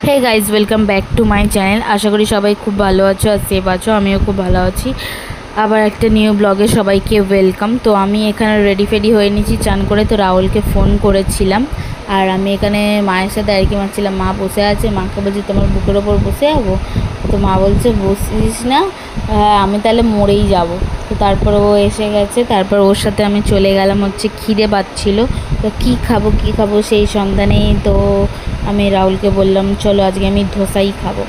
Hey guys welcome back to my channel. আশা করি সবাই খুব ভালো আছো আর সেফ আছো। আমিও খুব ভালো আছি। আবার একটা নিউ ব্লগে সবাইকে ওয়েলকাম। তো আমি এখানে রেডি ফেডি হয়ে নিয়েছি চান করে। তো রাহুলকে ফোন করেছিলাম আর আমি এখানে মায়ের সাথে আর কি মারছিলাম। মা বসে আছে, মাকে বলছি তোমার বুকের ওপর বসে যাবো। তো মা বলছে বসিস না, আমি তাহলে মরেই যাব। তো তারপর ও এসে গেছে, তারপর ওর সাথে আমি চলে গেলাম। খিদে পাচ্ছিলো, তো কী খাবো সেই সন্ধানেই তো আমি রাহুলকে বললাম চলো আজকে আমি ধোসাই খাবো।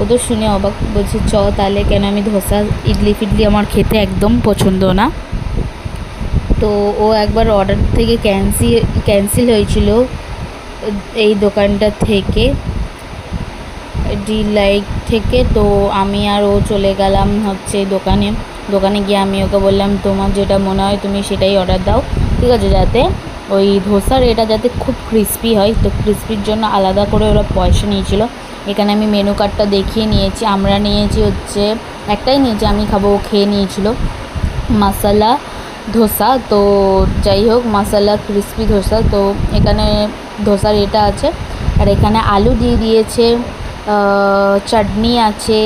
ও তো শুনে অবাক, বলছে চ তাহলে। কেন, আমি ধোসা ইডলি ফিডলি আমার খেতে একদম পছন্দ না। তো ও একবার অর্ডার থেকে ক্যান্সেল হয়েছিল এই দোকানটা থেকে, ডিলাইট থেকে। তো আমি আর ও চলে গেলাম দোকানে গিয়ে আমি ওকে বললাম তোমার যেটা মনে হয় তুমি সেটাই অর্ডার দাও, ঠিক আছে, যাতে ওই ধোসার এটা যাতে খুব ক্রিস্পি হয়। তো ক্রিস্পির জন্য আলাদা করে ওরা পয়সা নিয়েছিল। এখানে আমি মেনু কার্ডটা দেখিয়ে নিয়েছি। আমরা নিয়েছি একটাই নিয়েছি, আমি খাবো, ও খেয়ে নিয়েছিল মশলা ধোসা। তো যাই হোক, মশলা ক্রিস্পি ধোসা। তো এখানে ধোসার এটা আছে আর এখানে আলু দিয়ে দিয়েছে, চাটনি আছে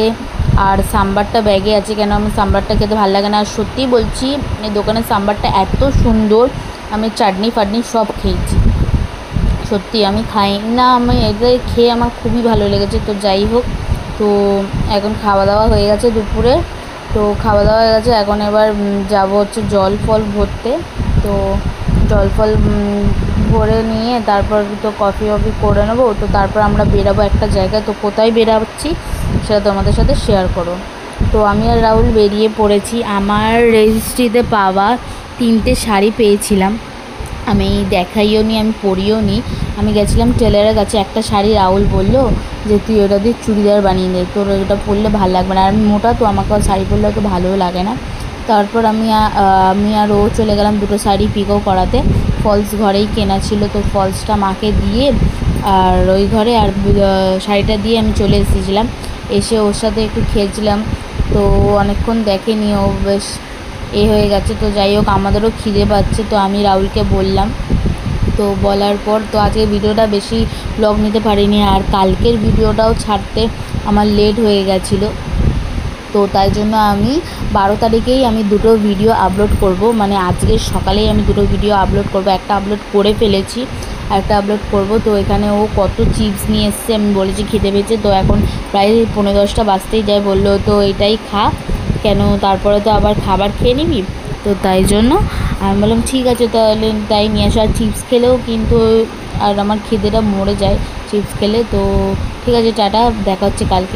আর সাম্বারটা ব্যাগে আছে। কেন, আমি সাম্বারটা খেতে ভালো লাগে না। আর সত্যিই বলছি এই দোকানের সাম্বারটা এত সুন্দর, আমি চাটনি ফাটনি সব খেয়েছি। সত্যি আমি খাই না, আমি এটা খেয়ে আমার খুবই ভালো লেগেছে। তো যাই হোক, তো এখন খাওয়া দাওয়া হয়ে গেছে দুপুরে। তো খাওয়া দাওয়া হয়ে গেছে, এখন এবার যাবো জল ফল ভরতে। তো জল ফল ভরে নিয়ে তারপর তো কফি ওফি করে নেবো। তো তারপর আমরা বেরাবো একটা জায়গায়। তো কোথায় বেরাচ্ছি সেটা তোমাদের সাথে শেয়ার করো। তো আমি আর রাহুল বেরিয়ে পড়েছি। আমার রেজিস্ট্রিতে পাওয়া 3টে শাড়ি পেয়েছিলাম, আমি দেখাইও নি, আমি পরিও নি। আমি গেছিলাম টেলারের কাছে। একটা শাড়ি রাহুল বললো যে তুই ওটা দিয়ে চুড়িদার বানিয়ে দে, তোর ওটা পরলে ভালো লাগবে না। আর আমি মোটা, তো আমাকে শাড়ি পরলে তো ভালোও লাগে না। তারপর আমি আর ও চলে গেলাম দুটো শাড়ি পিকো করাতে। ফলস ঘরেই কেনা ছিল, তো ফলসটা মাকে দিয়ে আর ওই ঘরে আর শাড়িটা দিয়ে আমি চলে এসেছিলাম। এসে ওর সাথে একটু খেলছিলাম। তো অনেকক্ষণ দেখেনি, ও বেশ হয়ে গেছে। তো যাই হোক, আমাদেরও খিদে পাচ্ছে। তো আমি রাহুলকে বললাম, তো বলার পর তো আজকে ভিডিওটা বেশি ব্লগ নিতে পারিনি। আর কালকের ভিডিওটাও ছাড়তে আমার লেট হয়ে গেছিলো। তো তাই জন্য আমি 12 তারিখেই আমি দুটো ভিডিও আপলোড করব, মানে আজকের সকালেই আমি দুটো ভিডিও আপলোড করব। একটা আপলোড করে ফেলেছি, একটা আপলোড করব। তো এখানে ও কত চিপস নিয়ে এসছে, আমি বলেছি খেতে পেয়েছে। তো এখন প্রায় 9:30 বাজতেই যায়, বললো তো এটাই খা, কেন তারপরে তো আবার খাবার খেয়ে নিবি। তো তাই জন্য আমি বললাম ঠিক আছে তাহলে তাই নিয়ে আসো। আর চিপস খেলেও কিন্তু আর আমার খিদেটা মরে যায় চিপস খেলে। তো ঠিক আছে, টাটা, দেখা হচ্ছে কালকে।